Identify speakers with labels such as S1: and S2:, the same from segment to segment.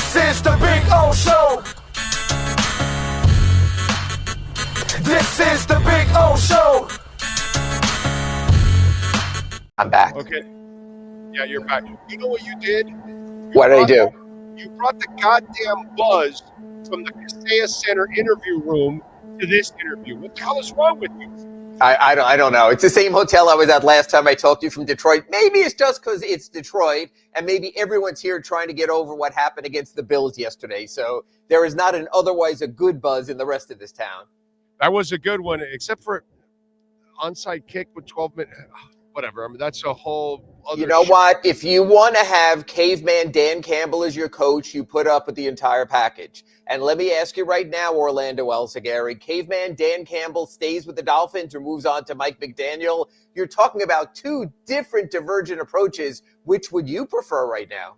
S1: This is the Big O Show. This is the Big O Show.
S2: I'm back.
S3: Okay. Yeah, you're back. You know what you did?
S2: What did I do?
S3: You brought the goddamn buzz from the Kaseya Center interview room to this interview. What the hell is wrong with you?
S2: I don't know. It's the same hotel I was at last time I talked to you from Detroit. Maybe it's just because it's Detroit, and maybe everyone's here trying to get over what happened against the Bills yesterday. So there is not otherwise a good buzz in the rest of this town.
S3: That was a good one, except for onside kick with 12 minutes. Whatever. I mean, that's a whole other.
S2: You know what? If you want to have caveman Dan Campbell as your coach, you put up with the entire package. And let me ask you right now, Orlando Alzugaray, caveman Dan Campbell stays with the Dolphins or moves on to Mike McDaniel. You're talking about two different divergent approaches. Which would you prefer right now?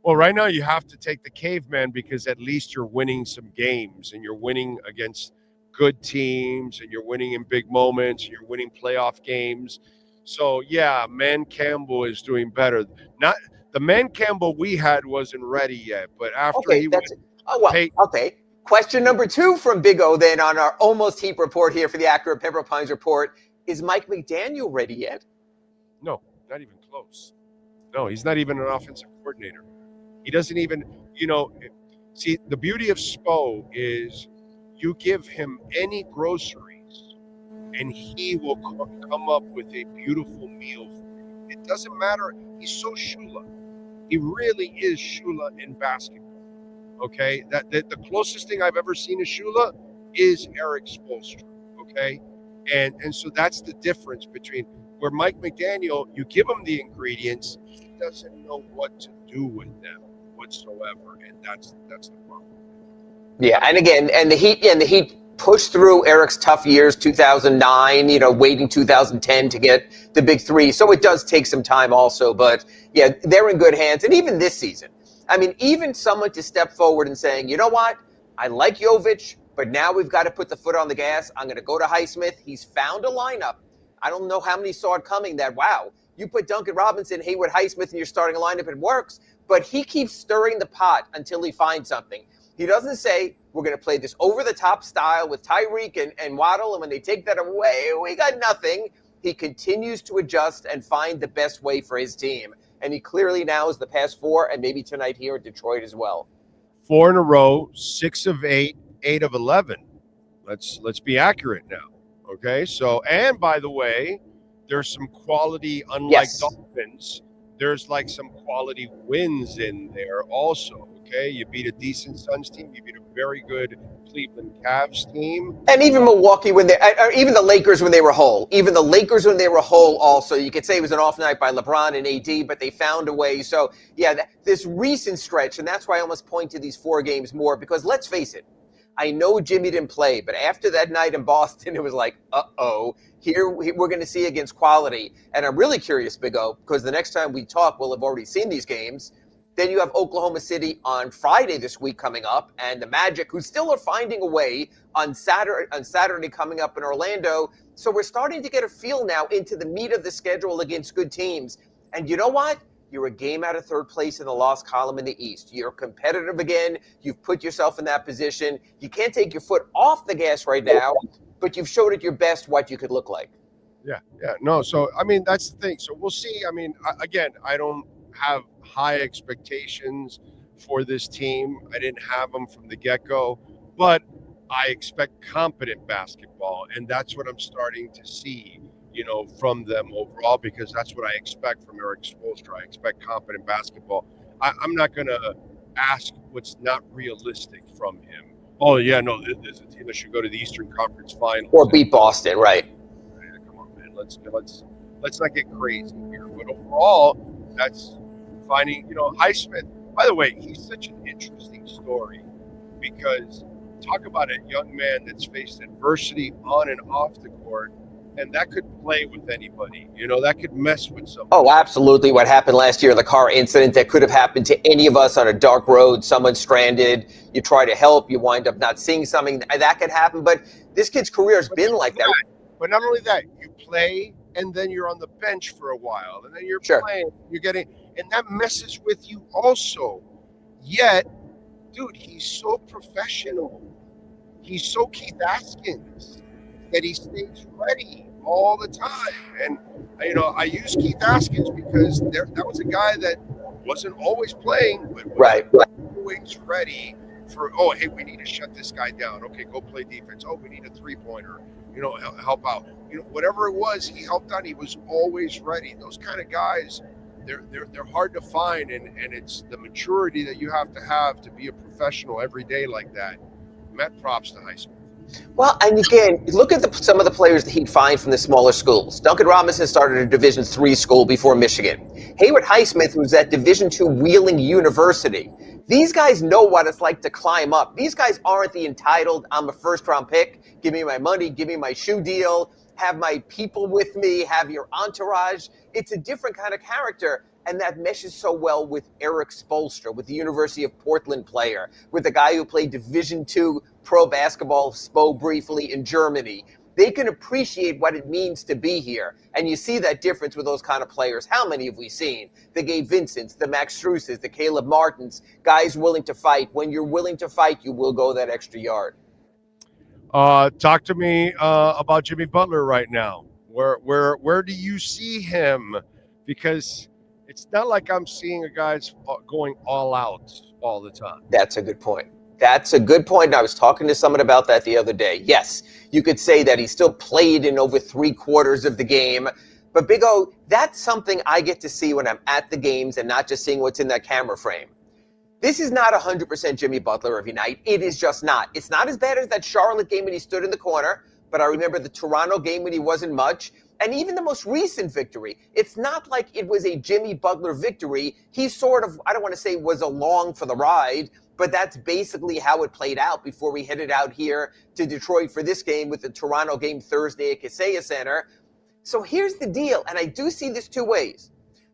S3: Well, right now you have to take the caveman because at least you're winning some games and you're winning against good teams and you're winning in big moments and you're winning playoff games. So, yeah, Man Campbell is doing better. Not the Man Campbell we had wasn't ready yet, but after he went,
S2: okay. Question number 2 from Big O then on our almost heat report here for the accurate Pembroke Pines report. Is Mike McDaniel ready yet?
S3: No, not even close. No, he's not even an offensive coordinator. He doesn't even, see, the beauty of Spo is you give him any groceries and he will come up with a beautiful meal for you. It doesn't matter. He's so Shula. He really is Shula in basketball. Okay? The closest thing I've ever seen to Shula is Eric Spoelstra. Okay? And so that's the difference between where Mike McDaniel, you give him the ingredients, he doesn't know what to do with them whatsoever. And that's the problem.
S2: Yeah, and again, the Heat pushed through Eric's tough years, 2009, waiting 2010 to get the big three. So it does take some time also. But, yeah, they're in good hands. And even this season, I mean, even someone to step forward and saying, you know what, I like Jovic, but now we've got to put the foot on the gas. I'm going to go to Highsmith. He's found a lineup. I don't know how many saw it coming that, wow, you put Duncan Robinson, Haywood Highsmith in your starting lineup, it works. But he keeps stirring the pot until he finds something. He doesn't say, we're going to play this over-the-top style with Tyreek and Waddle, and when they take that away, we got nothing. He continues to adjust and find the best way for his team. And he clearly now is the past 4, and maybe tonight here at Detroit as well.
S3: 4 in a row, 6 of 8, 8 of 11. Let's be accurate now, okay? So, and by the way, there's some quality, unlike Dolphins, there's like some quality wins in there also. Okay, you beat a decent Suns team. You beat a very good Cleveland Cavs team.
S2: And even Milwaukee or even the Lakers when they were whole. Even the Lakers when they were whole also. You could say it was an off night by LeBron and AD, but they found a way. So, yeah, this recent stretch, and that's why I almost point to these 4 games more, because let's face it, I know Jimmy didn't play, but after that night in Boston, it was like, uh-oh, here we're going to see against quality. And I'm really curious, Big O, because the next time we talk, we'll have already seen these games. Then you have Oklahoma City on Friday this week coming up, and the Magic, who still are finding a way on Saturday coming up in Orlando. So we're starting to get a feel now into the meat of the schedule against good teams. And you know what? You're a game out of third place in the loss column in the East. You're competitive again. You've put yourself in that position. You can't take your foot off the gas right now, but you've showed at your best what you could look like.
S3: Yeah. No, so, I mean, that's the thing. So we'll see. I mean, again, I don't have high expectations for this team. I didn't have them from the get-go, but I expect competent basketball, and that's what I'm starting to see, from them overall, because that's what I expect from Eric Spoelstra. I expect competent basketball. I'm not going to ask what's not realistic from him. Oh, yeah, no, there's a team that should go to the Eastern Conference Finals.
S2: Or beat Boston, right?
S3: Come on, man. Let's not get crazy here. But overall, that's finding, Highsmith. By the way, he's such an interesting story because talk about a young man that's faced adversity on and off the court, and that could play with anybody. That could mess with somebody.
S2: Oh, absolutely. What happened last year in the car incident, that could have happened to any of us on a dark road, someone stranded, you try to help, you wind up not seeing something, that could happen. But this kid's career has been like that.
S3: But not only that, you play and then you're on the bench for a while, and then you're playing, you're getting, and that messes with you also. Yet dude, he's so professional. He's so Keith Askins that he stays ready all the time. And, I use Keith Askins because that was a guy that wasn't always playing, but was always ready for, oh, hey, we need to shut this guy down. Okay, go play defense. Oh, we need a three-pointer. Help out. Whatever it was, he helped out. He was always ready. Those kind of guys, they're hard to find, and it's the maturity that you have to be a professional every day like that. Met props to Highsmith.
S2: Well, and again, look at some of the players that he'd find from the smaller schools. Duncan Robinson started a Division III school before Michigan. Hayward Highsmith was at Division II Wheeling University. These guys know what it's like to climb up. These guys aren't the entitled, I'm a first-round pick, give me my money, give me my shoe deal, have my people with me, have your entourage. It's a different kind of character. And that meshes so well with Eric Spoelstra, with the University of Portland player, with the guy who played Division II pro basketball, SPO briefly in Germany. They can appreciate what it means to be here. And you see that difference with those kind of players. How many have we seen? The Gabe Vincents, the Max Struses, the Caleb Martins, guys willing to fight. When you're willing to fight, you will go that extra yard.
S3: Talk to me about Jimmy Butler right now. Where do you see him? Because it's not like I'm seeing a guy's going all out all the time.
S2: That's a good point. That's a good point. I was talking to someone about that the other day. Yes, you could say that he still played in over 3/4 of the game. But Big O, that's something I get to see when I'm at the games and not just seeing what's in that camera frame. This is not 100% Jimmy Butler every night. It is just not. It's not as bad as that Charlotte game when he stood in the corner, but I remember the Toronto game when he wasn't much. And even the most recent victory, it's not like it was a Jimmy Butler victory. He sort of, I don't want to say was along for the ride, but that's basically how it played out before we headed out here to Detroit for this game with the Toronto game Thursday at Kaseya Center. So here's the deal, and I do see this two ways.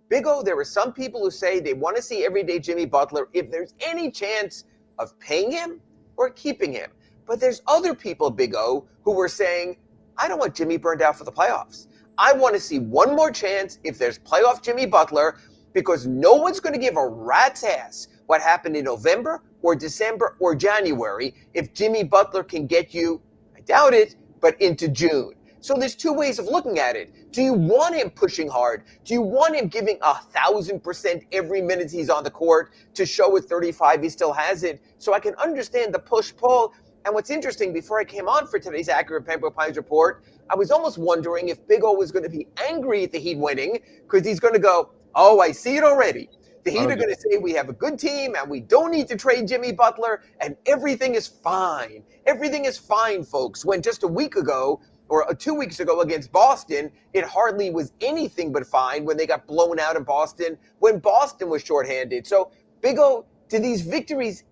S2: Big O, there are some people who say they want to see everyday Jimmy Butler if there's any chance of paying him or keeping him. But there's other people, Big O, who were saying, I don't want Jimmy burned out for the playoffs. I want to see one more chance if there's playoff Jimmy Butler, because no one's going to give a rat's ass what happened in November or December or January if Jimmy Butler can get you, I doubt it, but into June. So there's two ways of looking at it. Do you want him pushing hard? Do you want him giving 1,000% every minute he's on the court to show at 35 he still has it? So I can understand the push-pull. And what's interesting, before I came on for today's Accurate Pembroke Pines report, I was almost wondering if Big O was going to be angry at the Heat winning, because he's going to go, oh, I see it already. The Heat are going to say we have a good team and we don't need to trade Jimmy Butler and everything is fine. Everything is fine, folks. When just a week ago, or 2 weeks ago against Boston, it hardly was anything but fine when they got blown out in Boston, when Boston was shorthanded. So, Big O, do these victories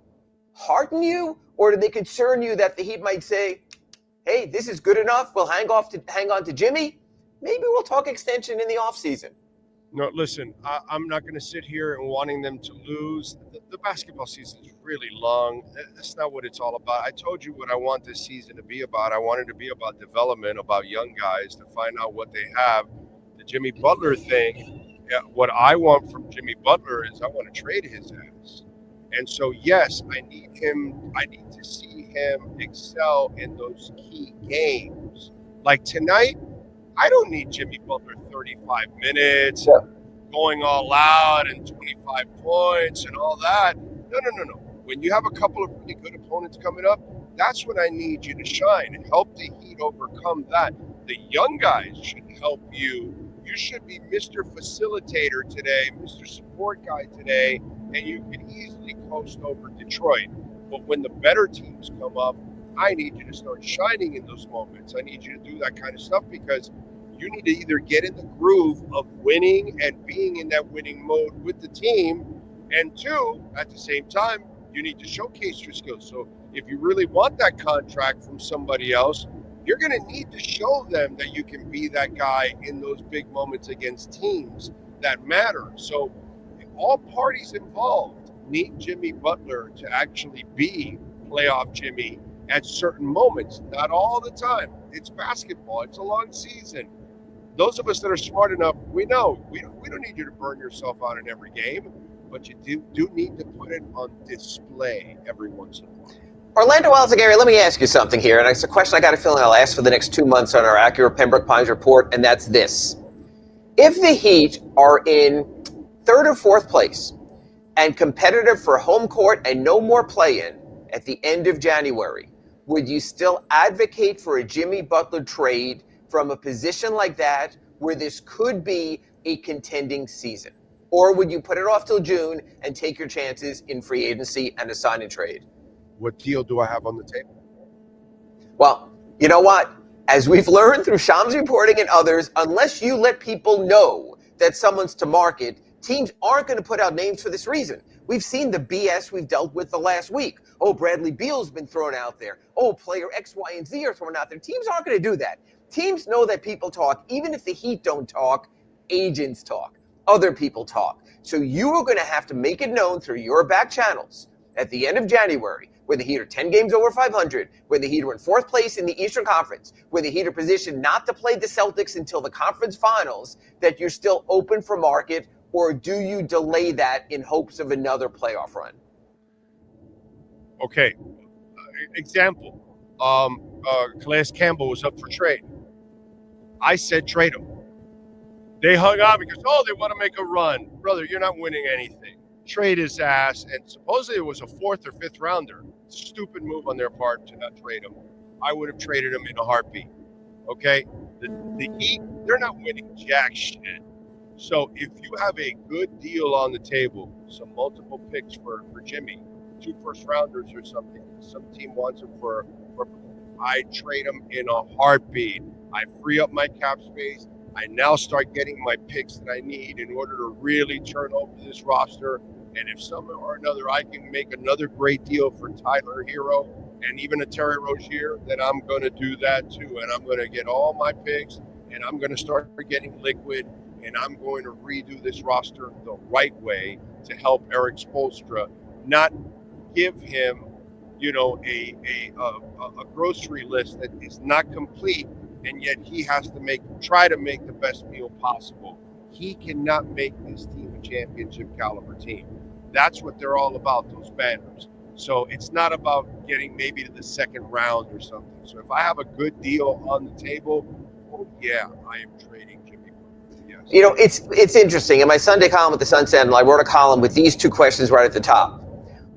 S2: hearten you, or do they concern you that the Heat might say, hey, this is good enough, we'll hang on to Jimmy? Maybe we'll talk extension in the offseason.
S3: No, listen, I'm not going to sit here and wanting them to lose. The basketball season is really long. That's not what it's all about. I told you what I want this season to be about. I want it to be about development, about young guys, to find out what they have. The Jimmy Butler thing, what I want from Jimmy Butler is I want to trade his ass. And so, yes, I need to see him excel in those key games. Like tonight, I don't need Jimmy Butler 35 minutes, going all out and 25 points and all that. No. When you have a couple of really good opponents coming up, that's when I need you to shine and help the Heat overcome that. The young guys should help you. You should be Mr. Facilitator today, Mr. Support Guy today, and you can easily coast over Detroit. But when the better teams come up, I need you to start shining in those moments. I need you to do that kind of stuff because you need to either get in the groove of winning and being in that winning mode with the team, and two, at the same time, you need to showcase your skills. So if you really want that contract from somebody else, you're going to need to show them that you can be that guy in those big moments against teams that matter. So all parties involved need Jimmy Butler to actually be playoff Jimmy at certain moments, not all the time. It's basketball. It's a long season. Those of us that are smart enough, we know we don't need you to burn yourself out in every game. but you do need to put it on display every once in a while.
S2: Orlando Alzugaray, let me ask you something here, and it's a question I got a feeling I'll ask for the next 2 months on our accurate Pembroke Pines report, and that's this. If the Heat are in third or fourth place and competitive for home court and no more play-in at the end of January, would you still advocate for a Jimmy Butler trade from a position like that where this could be a contending season? Or would you put it off till June and take your chances in free agency and a sign and trade?
S3: What deal do I have on the table?
S2: Well, you know what? As we've learned through Shams reporting and others, unless you let people know that someone's to market, teams aren't going to put out names for this reason. We've seen the BS we've dealt with the last week. Oh, Bradley Beal's been thrown out there. Oh, player X, Y, and Z are thrown out there. Teams aren't going to do that. Teams know that people talk. Even if the Heat don't talk, agents talk. Other people talk. So you are going to have to make it known through your back channels at the end of January, where the Heat are 10 games over 500, where the Heat are in fourth place in the Eastern Conference, where the Heat are positioned not to play the Celtics until the conference finals, that you're still open for market, or do you delay that in hopes of another playoff run?
S3: Okay. Example. Calais Campbell was up for trade. I said trade him. They hung out because, they want to make a run. Brother, you're not winning anything. Trade his ass, and supposedly it was a fourth or fifth rounder. Stupid move on their part to not trade him. I would have traded him in a heartbeat. Okay? The Heat, they're not winning jack shit. So if you have a good deal on the table, some multiple picks for Jimmy, 2 first rounders or something, some team wants him for I trade him in a heartbeat. I free up my cap space. I now start getting my picks that I need in order to really turn over this roster. And if somehow or another I can make another great deal for Tyler Hero and even a Terry Rozier, then I'm going to do that too. And I'm going to get all my picks, and I'm going to start getting liquid, and I'm going to redo this roster the right way to help Eric Spoelstra, not give him, a grocery list that is not complete, and yet he has to try to make the best meal possible. He cannot make this team a championship caliber team. That's what they're all about, those banners. So it's not about getting maybe to the second round or something. So if I have a good deal on the table, I am trading Jimmy. Yes.
S2: It's interesting. In my Sunday column at the Sun Sentinel, I wrote a column with these 2 questions right at the top.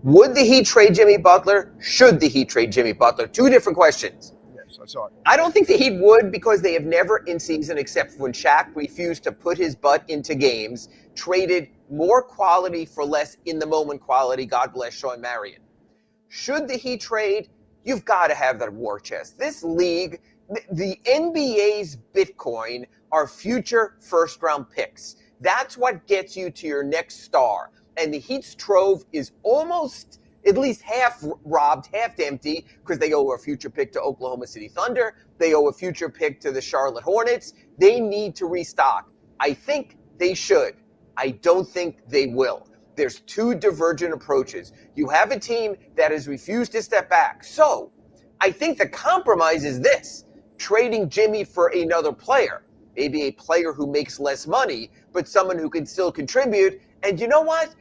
S2: Would the Heat trade Jimmy Butler? Should the Heat trade Jimmy Butler? 2 different questions.
S3: Yes, I saw it.
S2: I don't think the Heat would, because they have never in season, except when Shaq refused to put his butt into games, traded more quality for less in the moment quality. God bless Sean Marion. Should the Heat trade? You've got to have that war chest. This league, the NBA's Bitcoin are future first-round picks. That's what gets you to your next star. And the Heat's trove is almost at least half robbed, half empty, because they owe a future pick to Oklahoma City Thunder. They owe a future pick to the Charlotte Hornets. They need to restock. I think they should. I don't think they will. There's 2 divergent approaches. You have a team that has refused to step back. So I think the compromise is this: trading Jimmy for another player, maybe a player who makes less money, but someone who can still contribute. And you know what?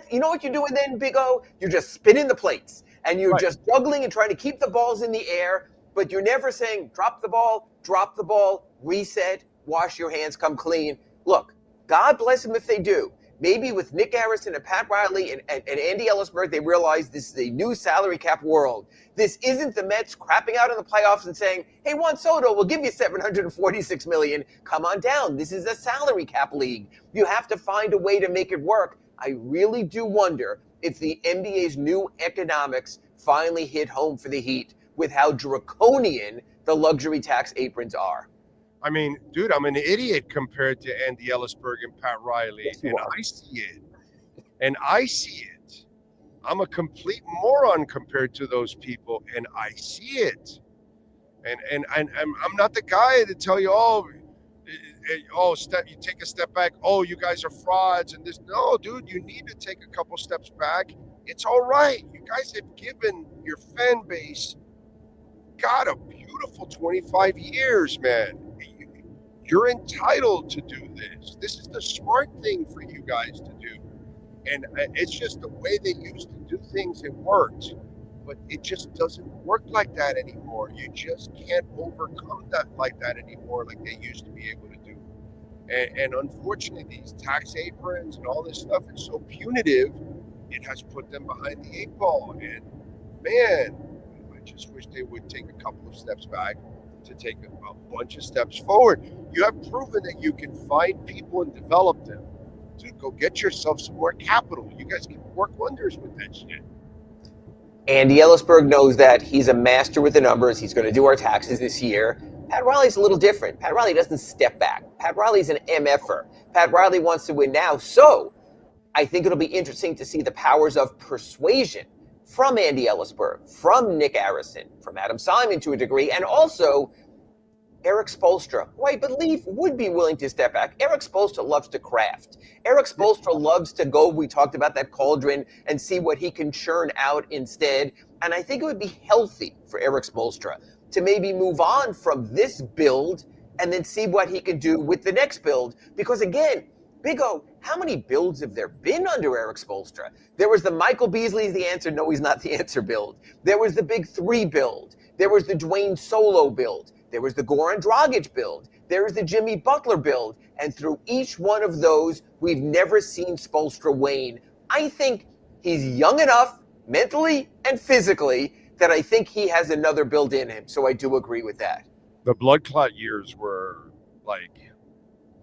S2: You know what you're doing then, Big O? You're just spinning the plates, and you're just juggling and trying to keep the balls in the air, but you're never saying drop the ball, reset, wash your hands, come clean. Look, God bless them if they do. Maybe with Nick Harrison and Pat Riley and Andy Ellisberg, they realize this is a new salary cap world. This isn't the Mets crapping out in the playoffs and saying, hey, Juan Soto, we'll give you $746 million. Come on down. This is a salary cap league. You have to find a way to make it work. I really do wonder if the NBA's new economics finally hit home for the Heat with how draconian the luxury tax aprons are.
S3: I mean, dude, I'm an idiot compared to Andy Ellisberg and Pat Riley, and I see it. And I see it. I'm a complete moron compared to those people, and I see it. And I'm not the guy to tell you, you take a step back. Oh, you guys are frauds and this. No, dude, you need to take a couple steps back. It's all right. You guys have given your fan base, God, a beautiful 25 years, man. You're entitled to do this. This is the smart thing for you guys to do. And it's just the way they used to do things. It worked, but it just doesn't work like that anymore. You just can't overcome that like that anymore, like they used to be able to do. And unfortunately, these tax aprons and all this stuff is so punitive. It has put them behind the 8 ball. And man, I just wish they would take a couple of steps back to take a bunch of steps forward. You have proven that you can find people and develop them to go get yourself some more capital. You guys can work wonders with that shit.
S2: Andy Ellisberg knows that. He's a master with the numbers. He's going to do our taxes this year. Pat Riley's a little different. Pat Riley doesn't step back. Pat Riley's an MFer. Pat Riley wants to win now. So I think it'll be interesting to see the powers of persuasion from Andy Ellisberg, from Nick Arison, from Adam Simon to a degree, and also Eric Spoelstra, who I believe would be willing to step back. Eric Spoelstra loves to craft. Eric Spoelstra loves to go, we talked about that cauldron, and see what he can churn out instead. And I think it would be healthy for Eric Spoelstra to maybe move on from this build and then see what he can do with the next build. Because again, Big O, how many builds have there been under Eric Spoelstra? There was the Michael Beasley's the answer, no, he's not the answer build. There was the Big Three build. There was the Dwayne Solo build. There was the Goran Dragic build. There was the Jimmy Butler build. And through each one of those, we've never seen Spoelstra wane. I think he's young enough, mentally and physically, that I think he has another build in him. So I do agree with that.
S3: The blood clot years were like,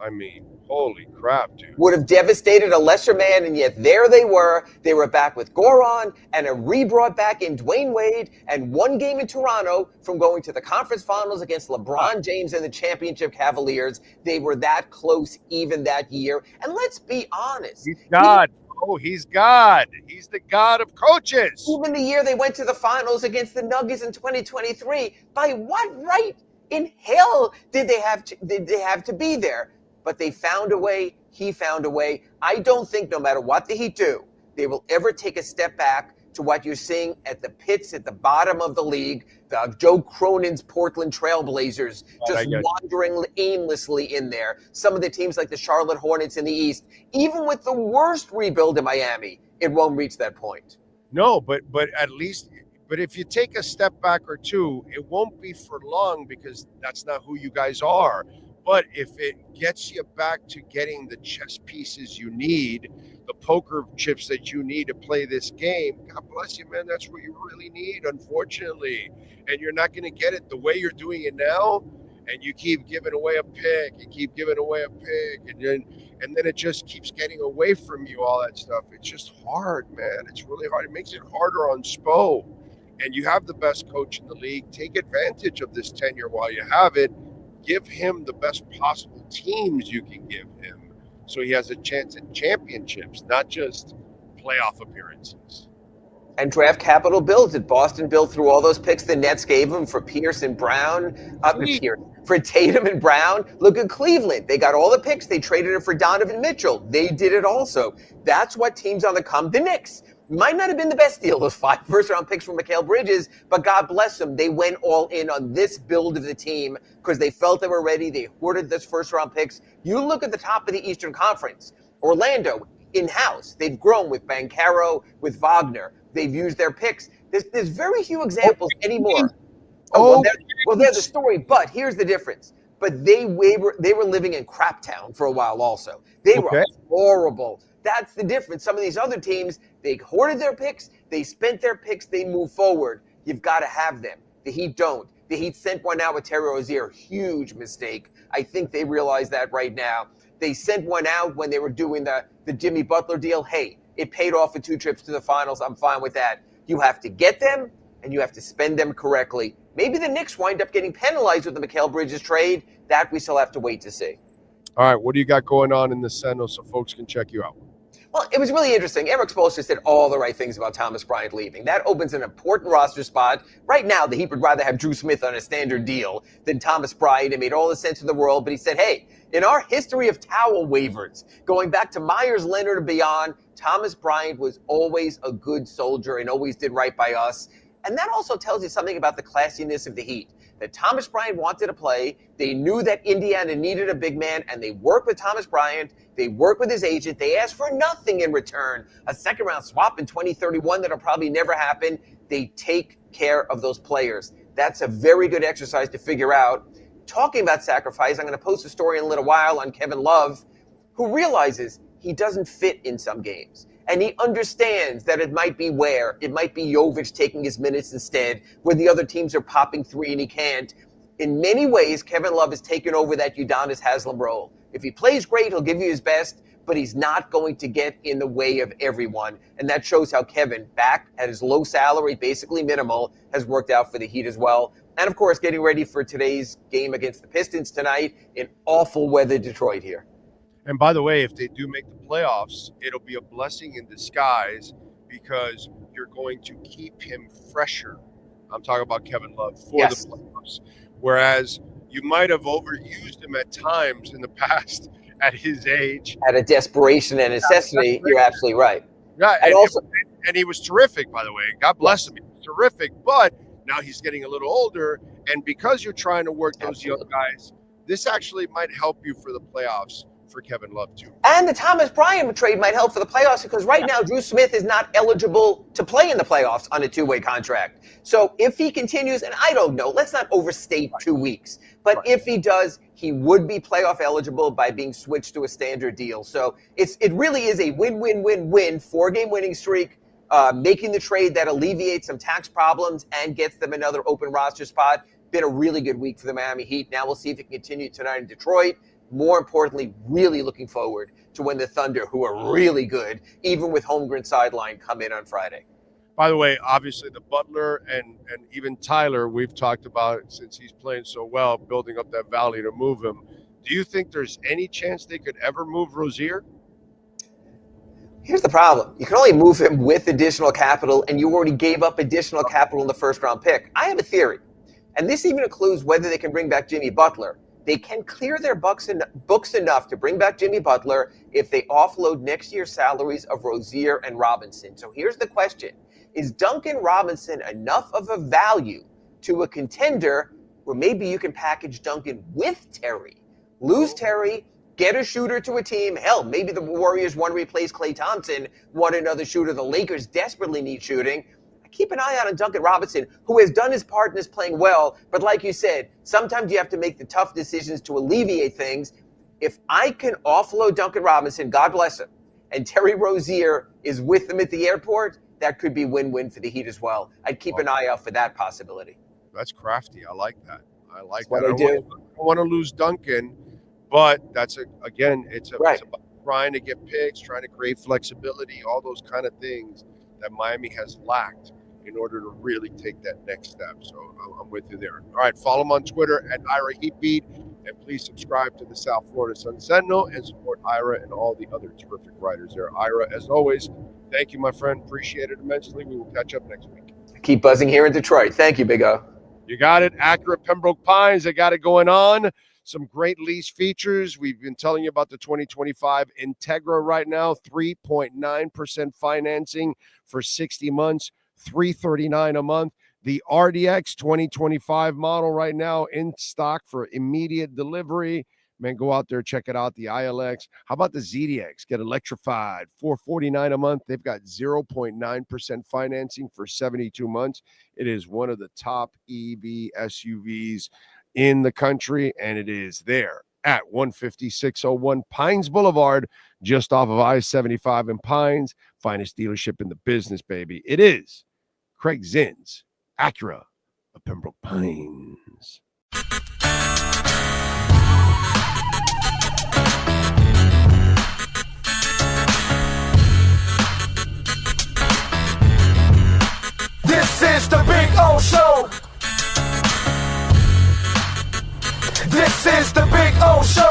S3: I mean, holy crap, dude.
S2: Would have devastated a lesser man, and yet there they were. They were back with Goran and a re-brought back in Dwayne Wade and one game in Toronto from going to the conference finals against LeBron James and the championship Cavaliers. They were that close even that year. And let's be honest.
S3: He's God. He's God. He's the God of coaches.
S2: Even the year they went to the finals against the Nuggets in 2023, by what right in hell did they have to be there? But they found a way. He found a way. I don't think no matter what the Heat do, they will ever take a step back to what you're seeing at the pits at the bottom of the league, the Joe Cronin's Portland Trailblazers just wandering aimlessly in there. Some of the teams like the Charlotte Hornets in the East, even with the worst rebuild in Miami, it won't reach that point.
S3: No, but at least, but if you take a step back or two, it won't be for long because that's not who you guys are. But if it gets you back to getting the chess pieces you need, the poker chips that you need to play this game, God bless you, man. That's what you really need, unfortunately. And you're not going to get it the way you're doing it now. And you keep giving away a pick, and then it just keeps getting away from you, all that stuff. It's just hard, man. It's really hard. It makes it harder on Spo. And you have the best coach in the league. Take advantage of this tenure while you have it. Give him the best possible teams you can give him so he has a chance at championships, not just playoff appearances.
S2: And draft capital builds it. Boston built through all those picks the Nets gave him for Pierce and Brown, for Tatum and Brown. Look at Cleveland. They got all the picks. They traded it for Donovan Mitchell. They did it also. That's what teams on the come. The Knicks might not have been the best deal, those 5 first-round picks from Mikal Bridges, but God bless them. They went all in on this build of the team because they felt they were ready. They hoarded those first-round picks. You look at the top of the Eastern Conference. Orlando, in-house. They've grown with Banchero, with Wagner. They've used their picks. There's very few examples anymore. Well, they're the story, but here's the difference. But they were living in crap town for a while also. They were horrible. That's the difference. Some of these other teams, they hoarded their picks, they spent their picks, they move forward. You've got to have them. The Heat don't. The Heat sent one out with Terry Rozier. Huge mistake. I think they realize that right now. They sent one out when they were doing the Jimmy Butler deal. Hey, it paid off for 2 trips to the finals. I'm fine with that. You have to get them, and you have to spend them correctly. Maybe the Knicks wind up getting penalized with the Mikal Bridges trade. That we still have to wait to see.
S3: All right, what do you got going on in the Sentinel so folks can check you out?
S2: Well, it was really interesting. Eric Spoelstra said all the right things about Thomas Bryant leaving. That opens an important roster spot. Right now, the Heat would rather have Drew Smith on a standard deal than Thomas Bryant. It made all the sense in the world. But he said, hey, in our history of towel waivers, going back to Myers, Leonard, and beyond, Thomas Bryant was always a good soldier and always did right by us. And that also tells you something about the classiness of the Heat. that Thomas Bryant wanted to play. They knew that Indiana needed a big man, and they worked with Thomas Bryant. They worked with his agent. They asked for nothing in return. A second-round swap in 2031 that'll probably never happen. They take care of those players. That's a very good exercise to figure out. Talking about sacrifice, I'm going to post a story in a little while on Kevin Love, who realizes he doesn't fit in some games. And he understands that it might be Jovic taking his minutes instead, where the other teams are popping three and he can't. In many ways, Kevin Love has taken over that Udonis Haslem role. If he plays great, he'll give you his best, but he's not going to get in the way of everyone. And that shows how Kevin, back at his low salary, basically minimal, has worked out for the Heat as well. And, of course, getting ready for today's game against the Pistons tonight in awful weather Detroit here.
S3: And by the way, if they do make the playoffs, it'll be a blessing in disguise because you're going to keep him fresher. I'm talking about Kevin Love for the playoffs. Whereas you might have overused him at times in the past at his age.
S2: Out of desperation and necessity, you're absolutely right.
S3: Yeah, and he was terrific, by the way. God bless him. He was terrific, but now he's getting a little older. And because you're trying to work those young guys, this actually might help you for the playoffs for Kevin Love too.
S2: And the Thomas Bryant trade might help for the playoffs because right now Drew Smith is not eligible to play in the playoffs on a two-way contract. So if he continues, and I don't know, let's not overstate 2 weeks, but if he does, he would be playoff eligible by being switched to a standard deal. So it really is a win-win-win-win, 4-game winning streak, making the trade that alleviates some tax problems and gets them another open roster spot. Been a really good week for the Miami Heat. Now we'll see if it can continue tonight in Detroit. More importantly, really looking forward to when the Thunder, who are really good, even with Holmgren sideline, come in on Friday.
S3: By the way, obviously the Butler and even Tyler, we've talked about since he's playing so well, building up that value to move him. Do you think there's any chance they could ever move Rozier?
S2: Here's the problem. You can only move him with additional capital, and you already gave up additional capital in the first-round pick. I have a theory, and this even includes whether they can bring back Jimmy Butler. They can clear their books enough to bring back Jimmy Butler if they offload next year's salaries of Rozier and Robinson. So here's the question. Is Duncan Robinson enough of a value to a contender where maybe you can package Duncan with Terry? Lose Terry, get a shooter to a team. Hell, maybe the Warriors want to replace Klay Thompson, want another shooter. The Lakers desperately need shooting. Keep an eye out on Duncan Robinson, who has done his part and is playing well. But like you said, sometimes you have to make the tough decisions to alleviate things. If I can offload Duncan Robinson, God bless him, and Terry Rozier is with them at the airport, that could be win-win for the Heat as well. I'd keep an eye out for that possibility.
S3: That's crafty. I like that. I like
S2: that.
S3: I don't want to lose Duncan, but it's about trying to get picks, trying to create flexibility, all those kind of things that Miami has lacked in order to really take that next step. So I'm with you there. All right, follow him on Twitter at Ira Heatbeat, and please subscribe to the South Florida Sun Sentinel and support Ira and all the other terrific writers there. Ira, as always, thank you, my friend. Appreciate it immensely. We will catch up next week.
S2: Keep buzzing here in Detroit. Thank you, Big O.
S3: You got it. Accurate Pembroke Pines. They got it going on. Some great lease features. We've been telling you about the 2025 Integra right now, 3.9% financing for 60 months. $339 a month. The RDX 2025 model right now in stock for immediate delivery. Man, go out there, check it out. The ILX. How about the ZDX? Get electrified. $449 a month. They've got 0.9% financing for 72 months. It is one of the top EV SUVs in the country, and it is there at 15601 Pines Boulevard, just off of I-75 in Pines. Finest dealership in the business, baby. It is Craig Zinn's Acura of Pembroke Pines.
S1: This is the Big O Show. This is the Big O Show.